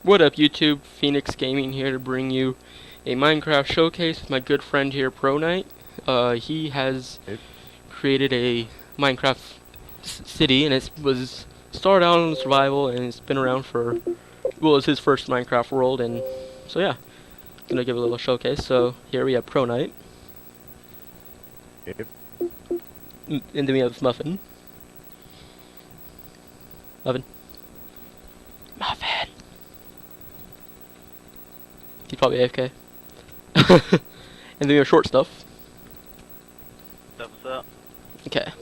What up, YouTube? Phoenix Gaming here to bring you a Minecraft showcase with my good friend here, Pro-Knight. He has It, created a Minecraft city, and it was started out on survival, and it's been around for, well, it's his first Minecraft world, and so yeah, gonna give a little showcase. So here we have Pro-Knight, it, and then we have Muffin. Muffin. Muffin. He's probably AFK. And then we have Short Stuff. What's up? Okay.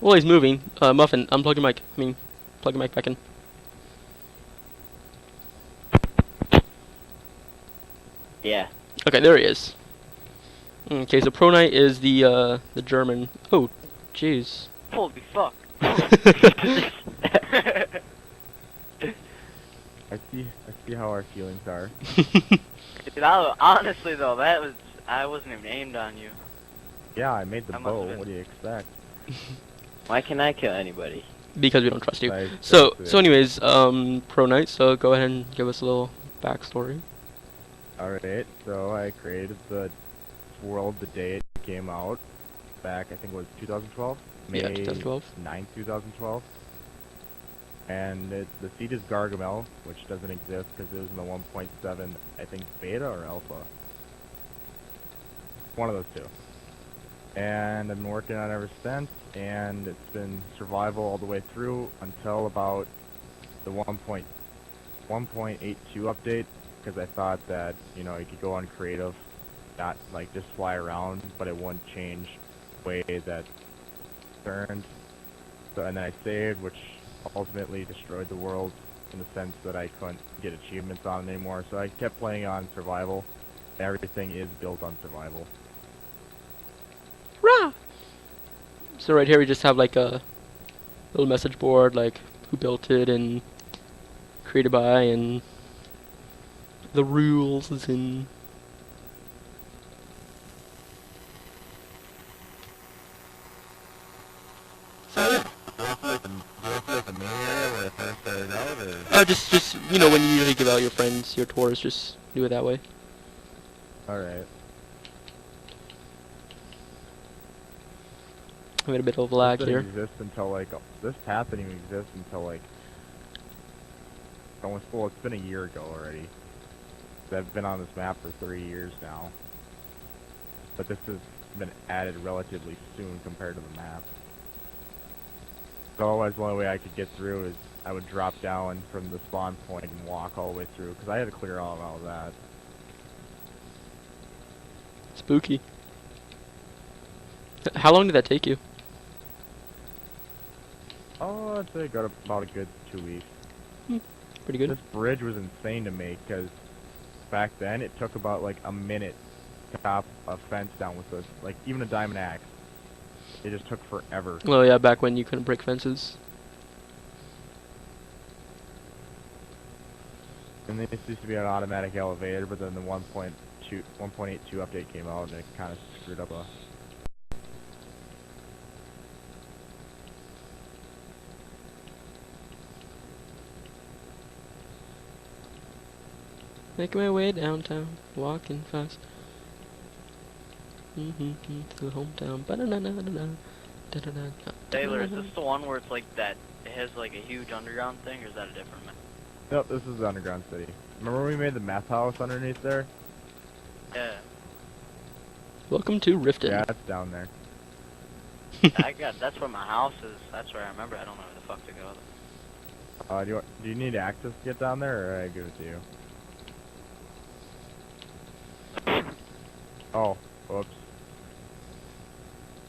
Well, he's moving. Muffin, unplug your mic. Plug your mic back in. Yeah. Okay, there he is. Okay, so Pro-Knight is the German. Oh, jeez. Holy fuck. I see how our feelings are. Dude, honestly though, I wasn't even aimed on you. Yeah, I made the I must bow. have been. What do you expect? Why can't I kill anybody? Because we don't trust you. Besides So just the- anyways, Pro-Knight, so go ahead and give us a little backstory. Alright, so I created the world the day it came out. Back, I think it was 2012? May Yeah, 2012. 9th, 2012. And the seed is Gargamel, which doesn't exist because it was in the 1.7, I think, beta or alpha. One of those two. And I've been working on it ever since, and it's been survival all the way through until about the 1.82 update, because I thought that, you know, you could go on creative, not like just fly around, but it wouldn't change the way that turned. So, and then I saved, which ultimately destroyed the world in the sense that I couldn't get achievements on it anymore. So I kept playing on survival. Everything is built on survival. Rah! So right here we just have like a little message board, like who built it and created by and the rules and just you know, when you usually give out your friends your tours, just do it that way. Alright. I made a bit of lag This here. didn't exist until like this path didn't even exist until like almost, well, it's been a year ago already. I've been on this map for 3 years now, but this has been added relatively soon compared to the map. So otherwise, the only way I could get through is I would drop down from the spawn point and walk all the way through, because I had to clear all of that. Spooky. How long did that take you? Oh, I'd say it got about a good 2 weeks. Pretty good. This bridge was insane to make, because back then it took about like a minute to chop a fence down with this, like even a diamond axe. It just took forever. Well, yeah, back when you couldn't break fences. And this used to be an automatic elevator, but then the 1.82 update came out and it kind of screwed up a... Making my way downtown, walking fast. To the hometown. Taylor, is this the one where it's like that, it has like a huge underground thing, or is that a different map? Nope, this is the underground city. Remember when we made the meth house underneath there? Yeah. Welcome to Riften. Yeah, it's down there. That's where my house is. That's where I remember. I don't know where the fuck to go. Do you need access to get down there, or I give it to you? Oh, whoops.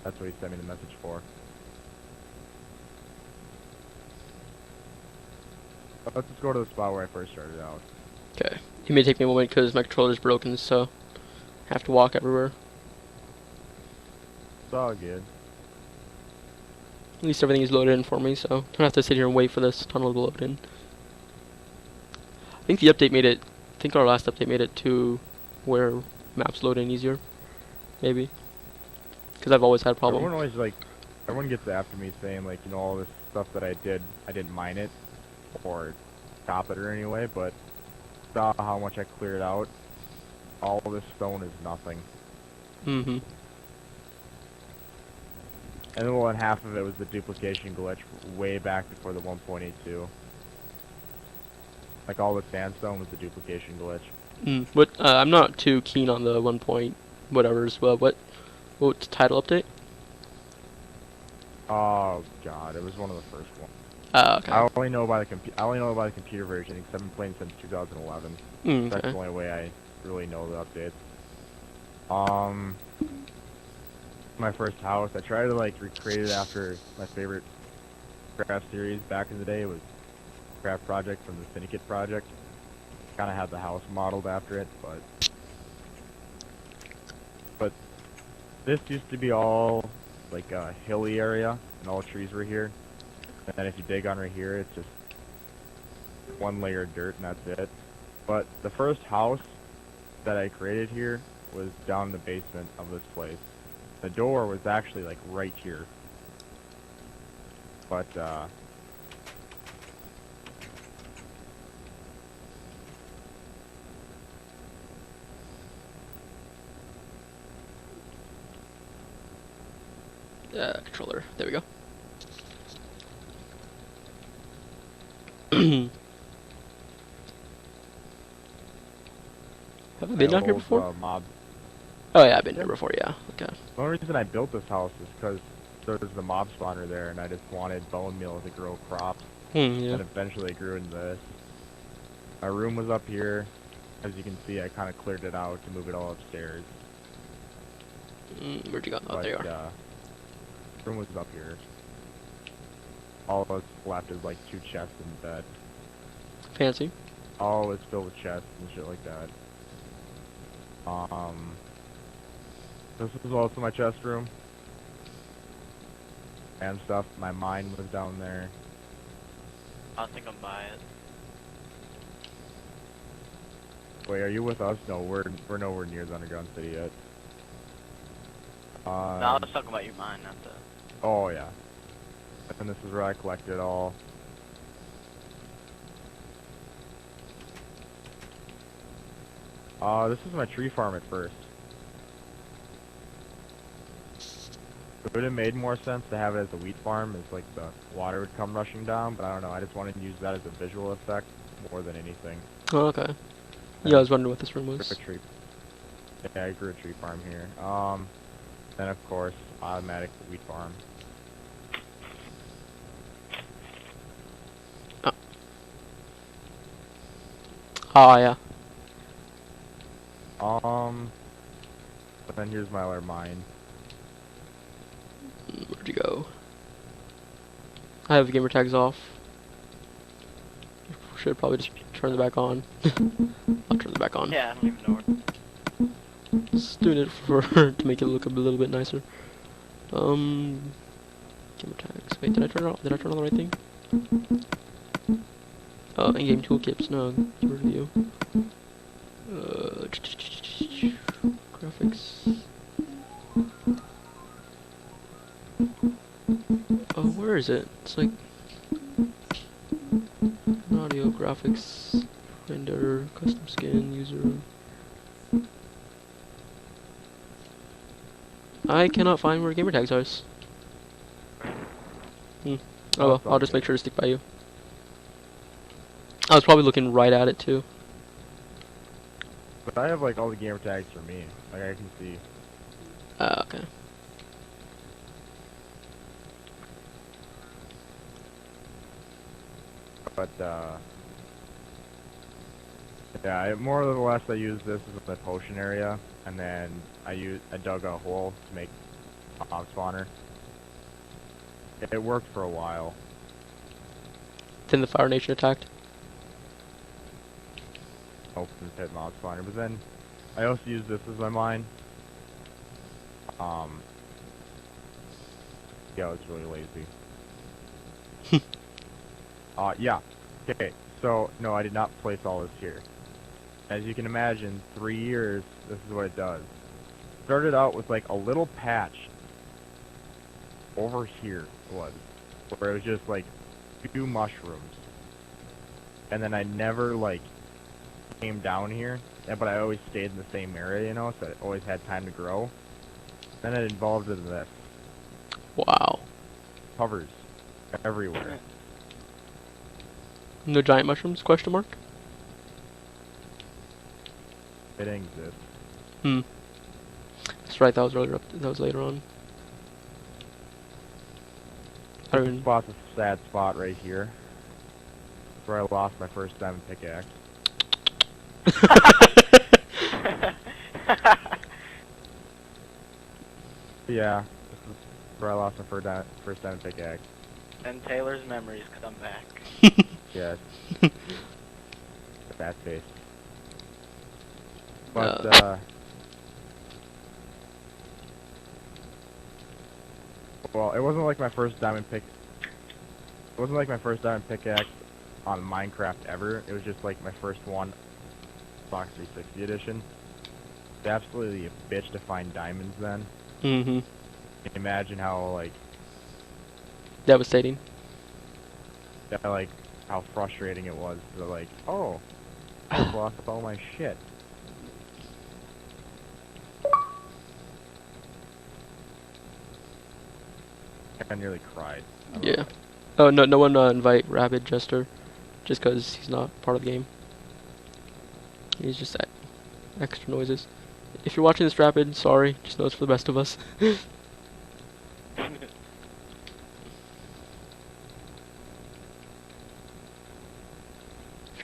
That's what he sent me the message for. Let's just go to the spot where I first started out. Okay. It may take me a moment because my controller's broken, so I have to walk everywhere. It's all good. At least everything is loaded in for me, so I don't have to sit here and wait for this tunnel to load in. I think the update made it, I think our last update made it to where maps load in easier. Maybe. Because I've always had a problem. Everyone gets after me saying like, you know, all this stuff that I didn't mine it, or top it or anyway, but saw how much I cleared out. All this stone is nothing. Mm-hmm. And then, well, and half of it was the duplication glitch way back before the 1.82. Like, all the sandstone was the duplication glitch. But I'm not too keen on the 1 point whatever as well. What's the title update? Oh god, it was one of the first ones. Okay. I only know by the computer version because I've been playing since 2011. That's Okay. the only way I really know the updates. My first house, I tried to like recreate it after my favorite craft series back in the day. It was Craft Project from the Syndicate Project. Kind of had the house modeled after it, but this used to be all like a hilly area, and all trees were here. And then if you dig under here, it's just one layer of dirt, and that's it. But the first house that I created here was down in the basement of this place. The door was actually like right here. But Controller. There we go. Have I been down here before? Mob. Oh yeah, I've been here before. Yeah. Okay. The only reason I built this house is because there's the mob spawner there, and I just wanted bone meal to grow crops. Yeah. And eventually it grew into this. My room was up here. As you can see, I kind of cleared it out to move it all upstairs. Where'd you go? Oh, But, there you are. room was up here. All that's left is like 2 chests in the bed. Fancy. All is filled with chests and shit like that. This is also my chest room. And stuff. My mine was down there. I think I'm by it. Wait, are you with us? No, we're nowhere near the underground city yet. No, I was talking about your mine, not the... Oh yeah. And this is where I collected all. This is my tree farm at first. It would have made more sense to have it as a wheat farm, as like the water would come rushing down, but I don't know, I just wanted to use that as a visual effect more than anything. Oh, okay. Yeah, I was wondering what this room Grew was. a tree. Yeah, I grew a tree farm here. Then of course, automatic wheat farm. Oh yeah. But then here's my other mine. Where'd you go? I have the gamer tags off. Should probably just turn them back on. I'll turn them back on. Yeah, I don't even know where... Just doing it for to make it look a little bit nicer. Gamer tags. Wait, did I turn it off? Did I turn on the right thing? In-game toolkits. No, get rid of you. Graphics. Oh, where is it? It's like audio, graphics, render, custom skin, user. I cannot find where gamer tags are. Oh well, I'll just make sure to stick by you. I was probably looking right at it too. But I have like all the gamer tags for me. Like I can see. Okay. But yeah, more or less I use this as a potion area, and then I dug a hole to make a mob spawner. It worked for a while. Then the Fire Nation attacked. Open pit mob spawner, but then I also use this as my mine. Yeah, I was really lazy. Yeah. Okay, so no, I did not place all this here. As you can imagine, 3 years, this is what it does. Started out with like a little patch over here, where it was just like 2 mushrooms. and then I never like came down here, but I always stayed in the same area, you know, so I always had time to grow. Then it evolved into this. Wow. Covers everywhere. No giant mushrooms? Question mark. It didn't exist. Hmm. That's right. That was earlier. That was later on. I don't This even. spot's a sad spot right here. Where I lost my first diamond pickaxe. Yeah, this is where I lost my first diamond pickaxe. And Taylor's memories come back. Yes. That face. But, well, it wasn't like my first diamond pick. It wasn't like my first diamond pickaxe on Minecraft ever. It was just like my first one, Xbox 360 edition. It's absolutely a bitch to find diamonds then. Mm-hmm. Imagine how like Devastating. how frustrating it was to like, oh, I've lost all my shit. I nearly cried. about Yeah. that. Oh no! No one invite Rabid Jester, just 'cause he's not part of the game. He's just extra noises. If you're watching this, Rapid, sorry. Just know it's for the best of us.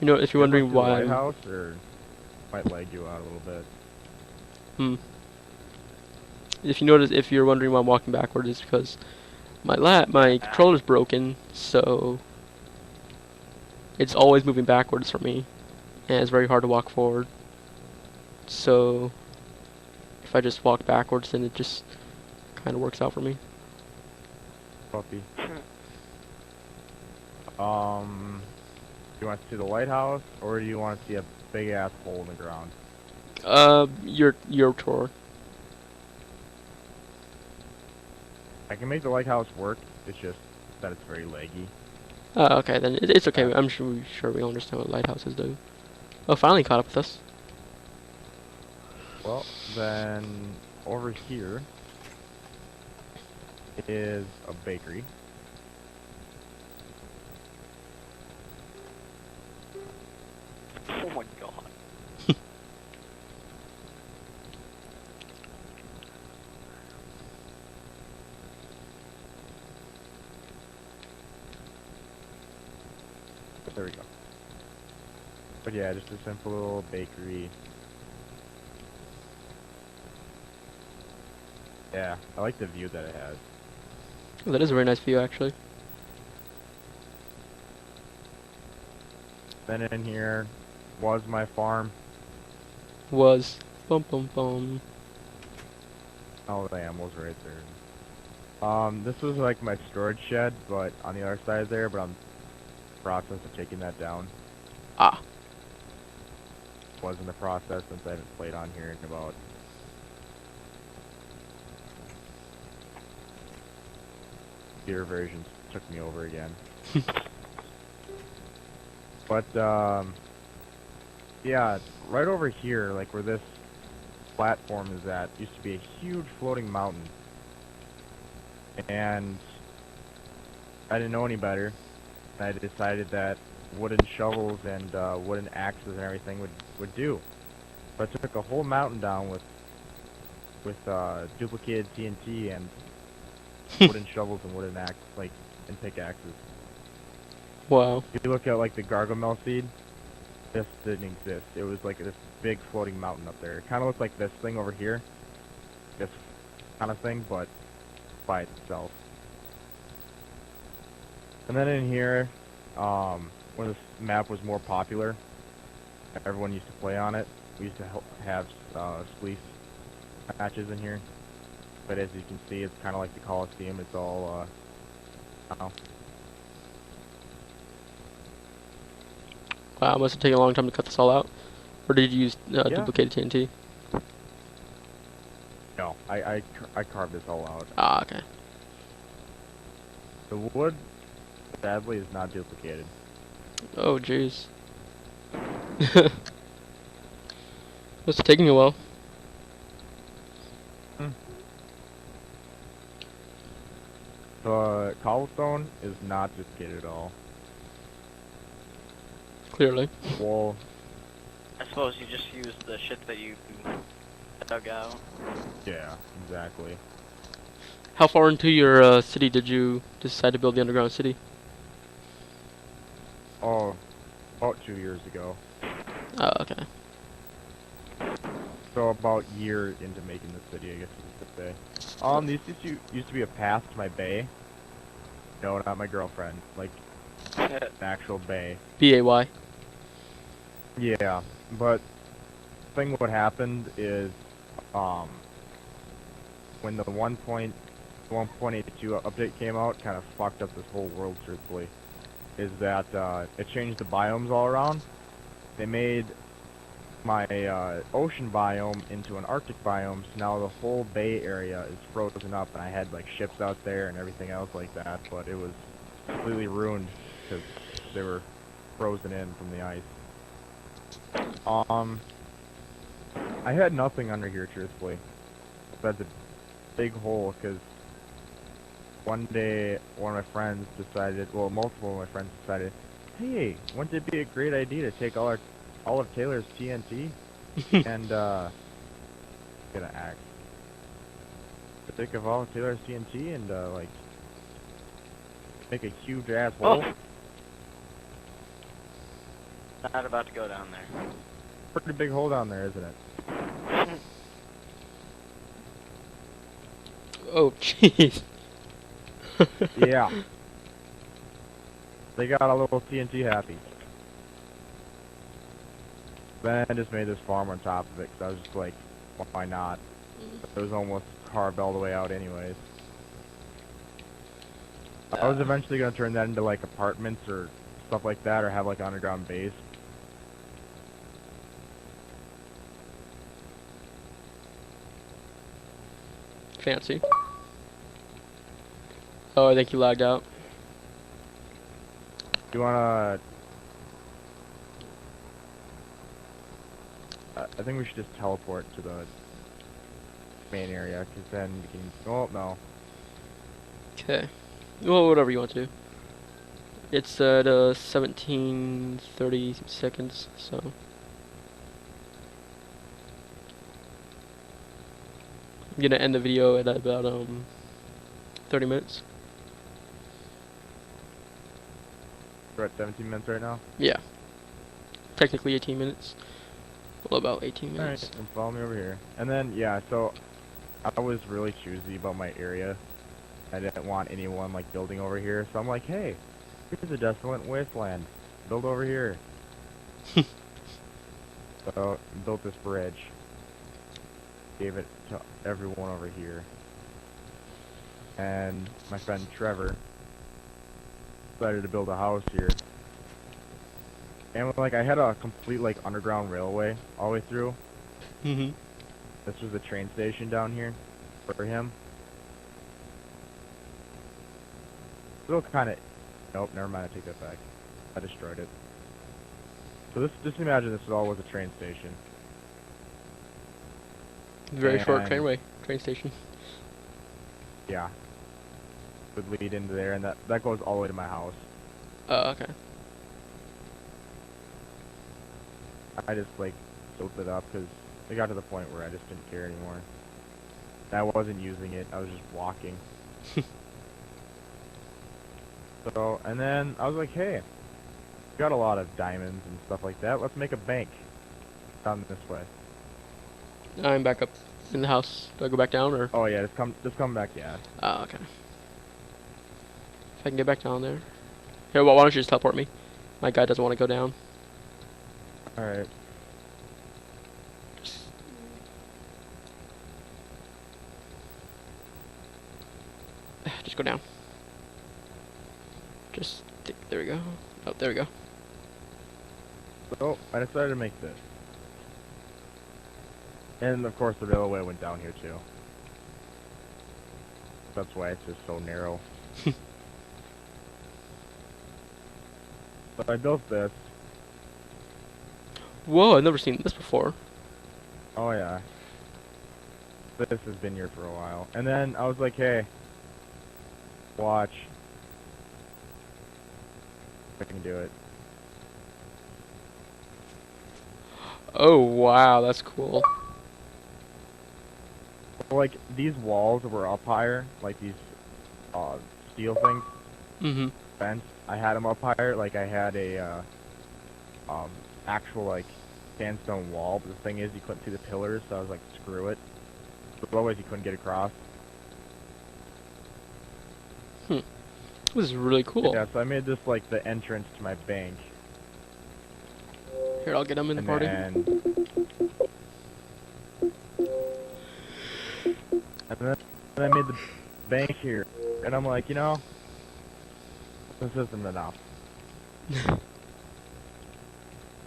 If you're You wondering look through the why, lighthouse, or might lag you out a little bit. if you're wondering why I'm walking backwards, it's because my controller's broken, so it's always moving backwards for me, and it's very hard to walk forward. So if I just walk backwards, then it just kind of works out for me. Puppy. Do you want to see the lighthouse, or do you want to see a big ass hole in the ground? Your tour. I can make the lighthouse work. It's just that it's very laggy. Okay, then it's okay. I'm sure we understand what lighthouses do. Oh, finally caught up with us. Well, then over here is a bakery. Oh my god. There we go. But yeah, just a simple little bakery. Yeah, I like the view that it has. Oh, that is a very nice view, actually. Then in here was my farm. Was bum bum bum. Oh, the animals right there. This was like my storage shed, but on the other side there, but I'm in the process of taking that down. Ah. Was in the process since I haven't played on here in about computer versions took me over again. But yeah, right over here, like where this platform is at, used to be a huge floating mountain. And I didn't know any better. I decided that wooden shovels and wooden axes and everything would do. So I took a whole mountain down with duplicated TNT and wooden shovels and wooden and pickaxes. Wow. If you look at like the Gargamel seed, this didn't exist. It was like this big floating mountain up there. It kind of looked like this thing over here, this kind of thing, but by itself. And then in here, when this map was more popular, everyone used to play on it. We used to have spleef matches in here. But as you can see, it's kind of like the Coliseum. It's all, Wow, it must have taken a long time to cut this all out. Or did you use Yeah. duplicated TNT? no, I carved this all out. Ah, okay. The wood, sadly, is not duplicated. Oh, jeez. It's taking a while. The cobblestone is not just good at all. Clearly. Well, I suppose you just use the shit that you dug out. yeah, exactly. How far into your city did you decide to build the underground city? Oh, about 2 years ago. Oh, okay. So about a year into making the city, I guess you could say. These used to be a path to my bay. No, not my girlfriend. Like, an actual bay. BAY. Yeah, but thing what happened is, when the 1.1.82 update came out, kind of fucked up this whole world truthfully. Is that it changed the biomes all around. They made my ocean biome into an Arctic biome, so now the whole bay area is frozen up, and I had like ships out there and everything else like that, but it was completely ruined because they were frozen in from the ice. I had nothing under here, truthfully. That's a big hole, because one day one of my friends decided, well, multiple of my friends decided, hey, wouldn't it be a great idea to take all of Taylor's TNT and get an axe. Take of all of Taylor's TNT and like make a huge ass hole. Oh. Not about to go down there. Pretty big hole down there, isn't it? Oh, jeez. Yeah. They got a little TNT happy. Then I just made this farm on top of it, because I was just like, why not? It was almost carved all the way out anyways. I was eventually going to turn that into like apartments or stuff like that, or have like an underground base. Fancy. Oh, I think you lagged out. Do you wanna... I think we should just teleport to the main area, because then we can... Oh, no. Okay. Well, whatever you want to do. It's at 17:30 seconds, so... I'm gonna end the video at about 30 minutes. We're at 17 minutes right now? Yeah. Technically 18 minutes. Well, about 18 minutes. Alright, then follow me over here. And then, yeah, so I was really choosy about my area. I didn't want anyone, like, building over here, so I'm like, hey, here's a desolate wasteland. Build over here. So, built this bridge. Gave it to everyone over here. And my friend Trevor decided to build a house here. And like I had a complete like underground railway all the way through. Mm-hmm. This was the train station down here for him. Still kind of... Nope, never mind. I take that back. I destroyed it. So this, just imagine this all was a train station. Very short And- train station. Yeah. Would lead into there, and that goes all the way to my house. Oh, okay. I just like built it up because it got to the point where I just didn't care anymore. I wasn't using it. I was just walking. So, and then I was like, hey, we got a lot of diamonds and stuff like that. Let's make a bank down this way. I'm back up in the house. Do I go back down or? Oh yeah, just come back, yeah. Oh, okay. If I can get back down there. Here, well, why don't you just teleport me? My guy doesn't want to go down. Alright. Just go down. There we go. Oh, there we go. So, I decided to make this. And of course the railway went down here too. That's why it's just so narrow. So I built this. Whoa, I've never seen this before. Oh yeah. This has been here for a while. And then I was like, hey, watch. I can do it. Oh wow, that's cool. Like, these walls were up higher, like these steel things, Mm-hmm. fence. I had them up higher, like I had a actual like sandstone wall. But the thing is, you couldn't see the pillars, so I was like, screw it. But otherwise, you couldn't get across. This is really cool. Yeah, so I made this like the entrance to my bank. Here, I'll get him in the And party. then I made the bank here, and I'm like, you know, this isn't enough.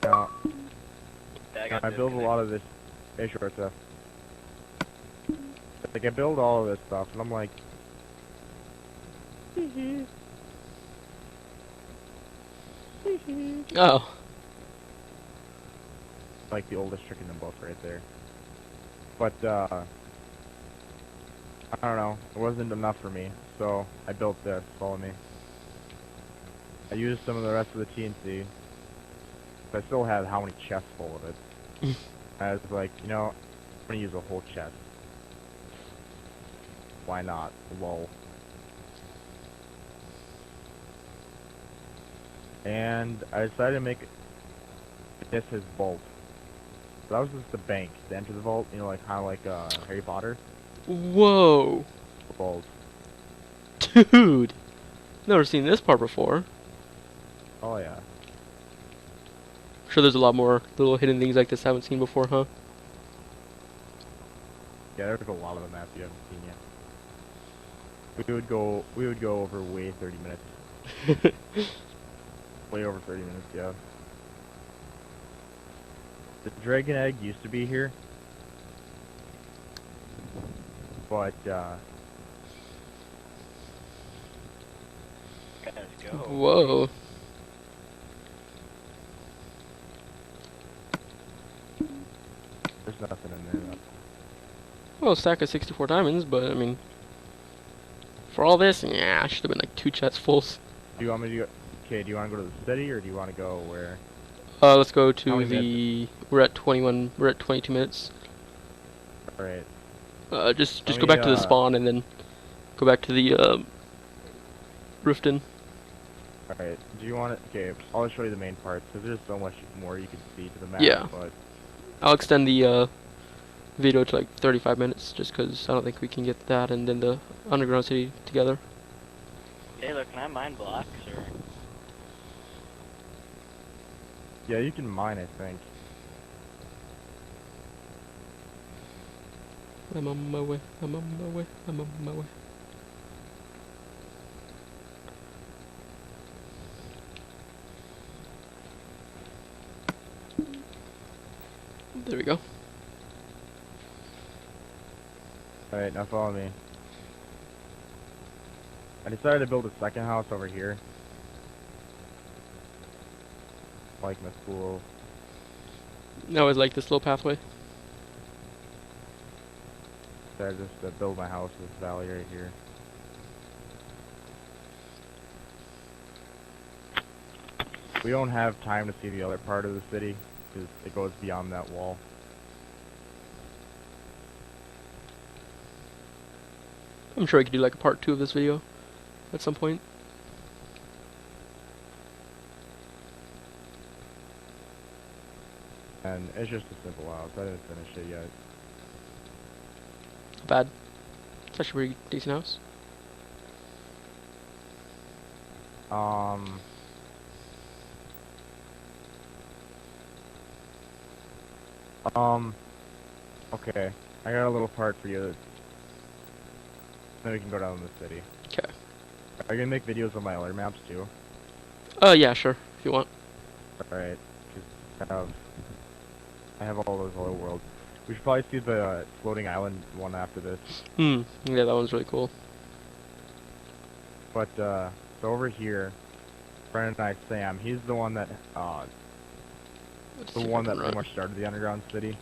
Now, Yeah, I build a lot of this short stuff. Like I build all of this stuff, and I'm like, Oh. like the oldest trick in the book right there. But I don't know, it wasn't enough for me, so I built this. Follow me. I used some of the rest of the TNT. But I still had how many chests full of it. I was like, you know, I'm gonna use a whole chest. Why not? Lol. And I decided to make this his vault. So that was just the bank to enter the vault, you know, like kind of like Harry Potter Whoa. vault. Dude. Never seen this part before. Oh yeah. Sure there's a lot more little hidden things like this I haven't seen before, huh? Yeah, there's a lot of the maps you haven't seen yet. We would go over way 30 minutes. Way over 30 minutes, yeah. The dragon egg used to be here. But Guys, go. Whoa. there's nothing in there. Well, a stack of 64 diamonds, but I mean, for all this, yeah, I should have been like 2 chests fulls. Do you want me to go? Okay, do you want to go to the city or do you want to go where? Let's go How to many the. We're at 21. We're at 22 minutes. All right. Just Let go back me, to the spawn and then go back to the Riften. All right. Do you want to? Okay, I'll show you the main parts because there's so much more you can see to the map. Yeah. But I'll extend the video to like 35 minutes just because I don't think we can get that and then the underground city together. Taylor, can I mine blocks or? yeah, you can mine, I think. I'm on my way. I'm on my way. I'm on my way. There we go. All right, now follow me. I decided to build a second house over here. Like my school. I always like this little pathway. Decided just to build my house in this valley right here. We don't have time to see the other part of the city because it goes beyond that wall. I'm sure I could do like a part 2 of this video at some point. And it's just a simple house. I didn't finish it yet. Not bad. It's actually a pretty decent house. Okay. I got a little part for you. Then we can go down to the city. Okay. Are you gonna make videos of my other maps too? Yeah, sure. If you want. Alright. I have all those other worlds. We should probably see the floating island one after this. Yeah, that one's really cool. But, so over here, friend and I, Sam, he's the one that Let's the see if I one can that pretty run. much started the underground city,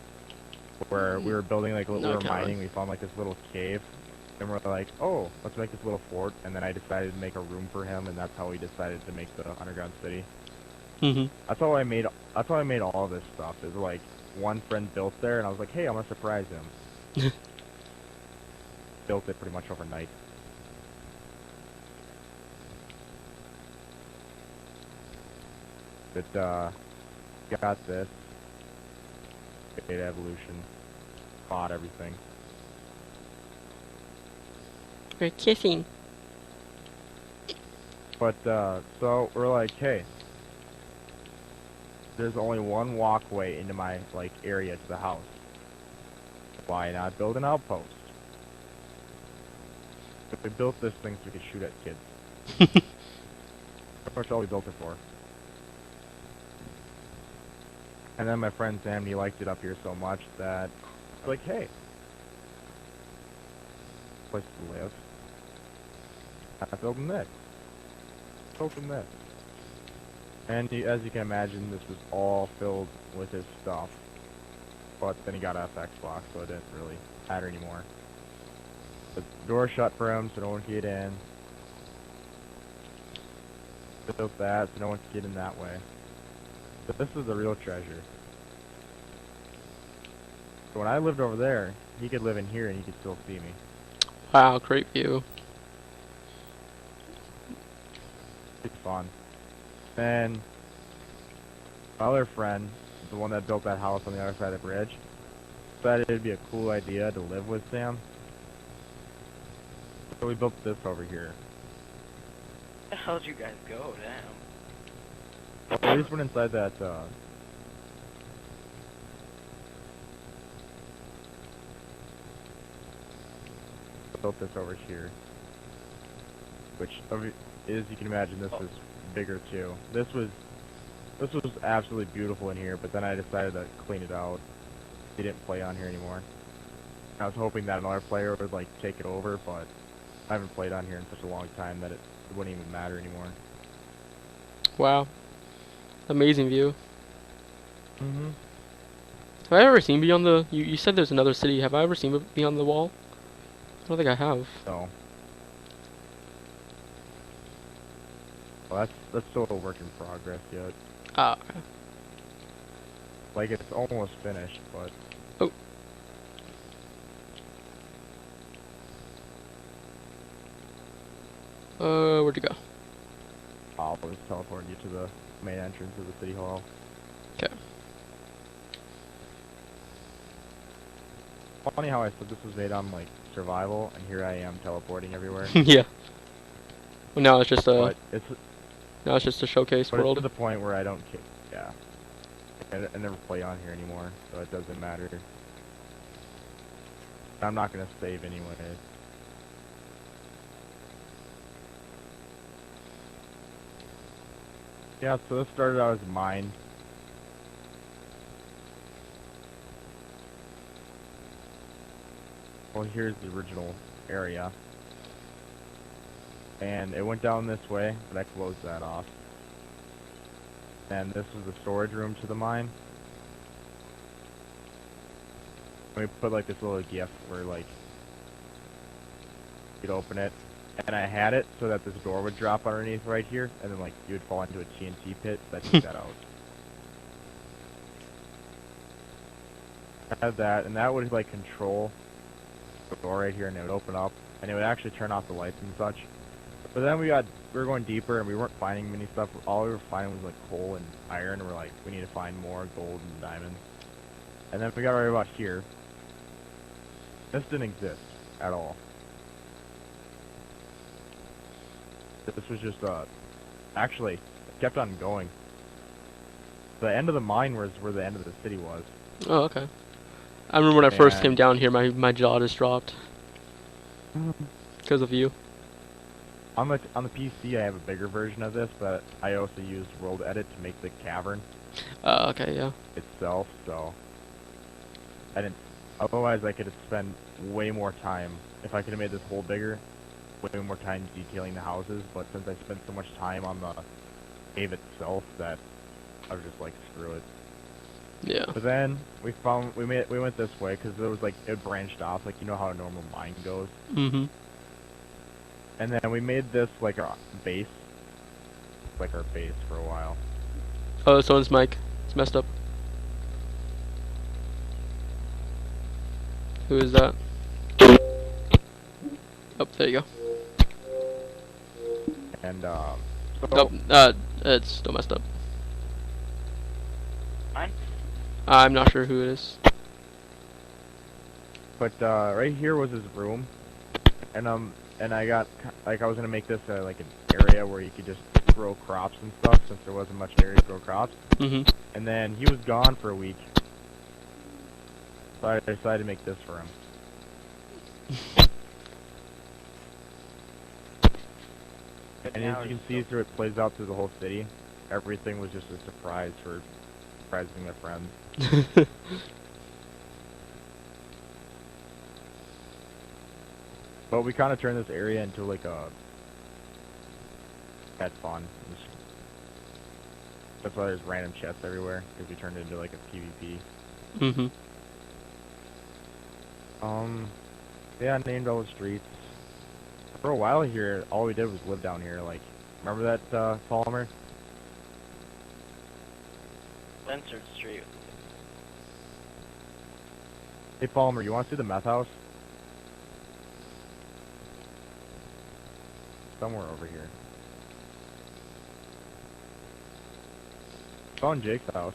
where we were building like a little, No, I we were can't run. mining. We found like this little cave, and we're like, oh, let's make this little fort. And then I decided to make a room for him, and that's how we decided to make the underground city. Mm-hmm. That's how I made. That's how I made all this stuff. Is like one friend built there, and I was like, hey, I'm gonna surprise him. Built it pretty much overnight. But got this. Data evolution. Caught everything. We're kissing. But so we're like, hey, there's only one walkway into my like area to the house. Why not build an outpost? If we built this thing so we could shoot at kids. That's much all we built it for. And then my friend Sam, he liked it up here so much that I was like, hey, place to live. I'm building this. Building this. And as you can imagine, this was all filled with his stuff. But then he got an Xbox, so it didn't really matter anymore. The door shut for him, so no one could get in. Built that, so no one could get in that way. But this is the real treasure. So when I lived over there, he could live in here and he could still see me. Wow, great view. It's fun. Then my other friend, the one that built that house on the other side of the bridge, decided it'd be a cool idea to live with Sam. So we built this over here. Where the hell did you guys go? Damn. Well, we just went inside that built this over here. Which, as you can imagine, this is bigger too. This was absolutely beautiful in here, but then I decided to clean it out. He didn't play on here anymore. I was hoping that another player would like take it over, but I haven't played on here in such a long time that it wouldn't even matter anymore. Wow. Amazing view. Mm-hmm. Have I ever seen Beyond the... You said there's another city. Have I ever seen Beyond the Wall? I don't think I have. So, well, that's still a work in progress yet. Ah, okay. Like it's almost finished, but Where'd you go? I'll just teleport you to the main entrance of the city hall. Okay. Funny how I said this was made on like survival, and here I am teleporting everywhere. Yeah. Well, now it's just a... But Now it's just a showcase it's to world. the point where I don't care. Yeah. I never play on here anymore, so it doesn't matter. I'm not gonna save anyway. Yeah, so this started out as mine. Well, here's the original area. And it went down this way, but I closed that off. And this is the storage room to the mine. We put like this little gift where like you'd open it, and I had it so that this door would drop underneath right here, and then like you would fall into a TNT pit. So I took that out. I had that, and that would like control the door right here, and it would open up, and it would actually turn off the lights and such. But then we were going deeper, and we weren't finding many stuff. All we were finding was like coal and iron, and we're like, we need to find more gold and diamonds. And then we got right about here. This didn't exist at all. This was just actually it kept on going. The end of the mine was where the end of the city was. Oh, okay. I remember when I first came And- down here, my jaw just dropped. Because of you. On the PC, I have a bigger version of this, but I also used World Edit to make the cavern Okay, yeah. itself. So I didn't. Otherwise, I could have spent way more time if I could have made this hole bigger. Way more time detailing the houses, but since I spent so much time on the cave itself that I was just like, screw it. Yeah. But then we went this way because there was like it branched off, like you know how a normal mine goes. Mm-hmm. And then we made this like our base, like our base for a while. Oh, someone's mic. It's messed up. Who is that? Oh, there you go. And Nope. It's still messed up. Mine? I'm not sure who it is. but right here was his room, and I got like I was gonna make this like an area where you could just grow crops and stuff since there wasn't much area to grow crops. Mm-hmm. And then he was gone for a week, so I decided to make this for him. And as you can see through it plays out through the whole city. Everything was just a surprise for surprising my friends. But we kind of turned this area into like a pet fun. That's why there's random chests everywhere, because we turned it into like a PvP. Mm-hmm. Yeah, I named all the streets. For a while here, all we did was live down here. Like, remember that Palmer? Censored Street. Hey Palmer, you want to see the meth house? Somewhere over here. Found Jake's house.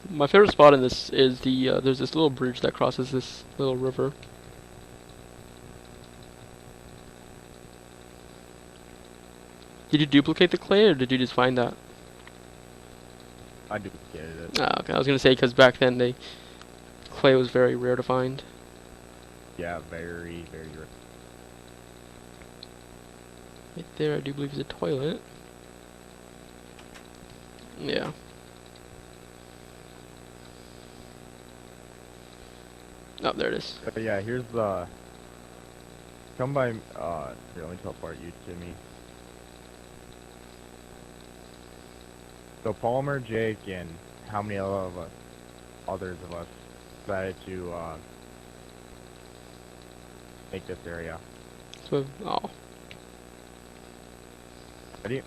My favorite spot in this is the there's this little bridge that crosses this little river. Did you duplicate the clay, or did you just find that? I duplicated it. Ah, okay. I was gonna say because back then clay was very rare to find. Yeah, very, very rare. Right there, I do believe is a toilet. Yeah. Oh, there it is. But yeah, here's the. Come by. Here, let me teleport you to me. So Palmer, Jake, and how many others of us decided to make this area. So, oh, Ready?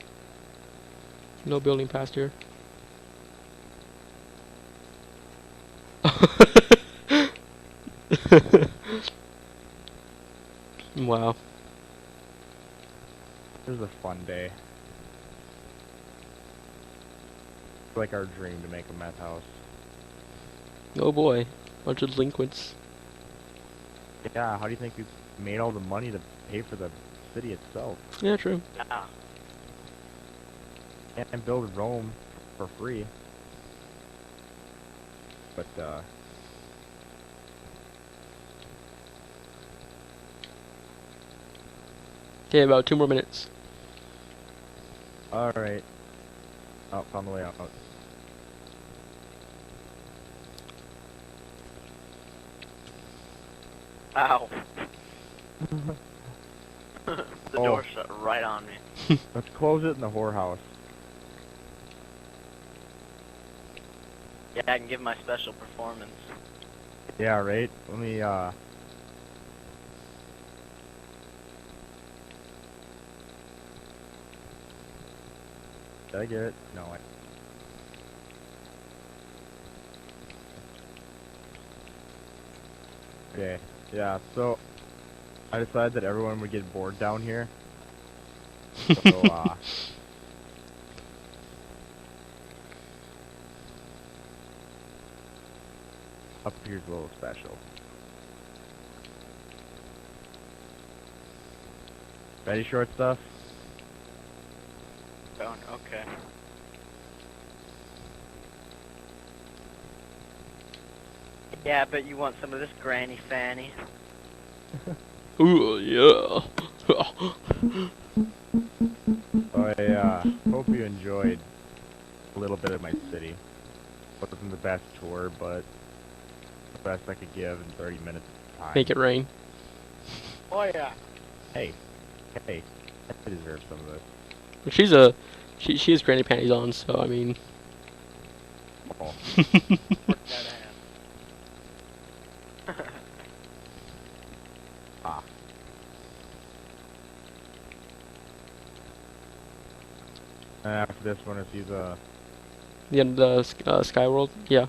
no building past here. Wow. It was a fun day. It's like our dream to make a meth house. Oh boy, bunch of delinquents. Yeah, how do you think we made all the money to pay for the city itself? Yeah, true. Yeah. And build Rome for free. But, Okay, about 2 more minutes. alright. Oh, found the way out. Ow. The Oh. door shut right on me. Let's close it in the whorehouse. Yeah, I can give my special performance. Yeah, right? Let me, Did I get it? No, I... Okay, yeah, so... I decided that everyone would get bored down here. So, up here's a little special. Ready, short stuff? Going, okay. Yeah, I bet you want some of this Granny Fanny. Ooh, yeah. I hope you enjoyed a little bit of my city. Wasn't the best tour, but the best I could give in 30 minutes of time. Make it rain. Oh yeah. Hey, hey, I deserve some of this. She's a, she has granny panties on, so I mean. Oh, Work that ass. ah. And after this one, if he's The end of the Sky World. Yeah.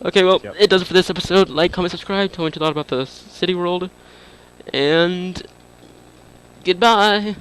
Okay, well, Yep. it does it for this episode. Like, comment, subscribe. Tell me what you thought about the City World, and goodbye.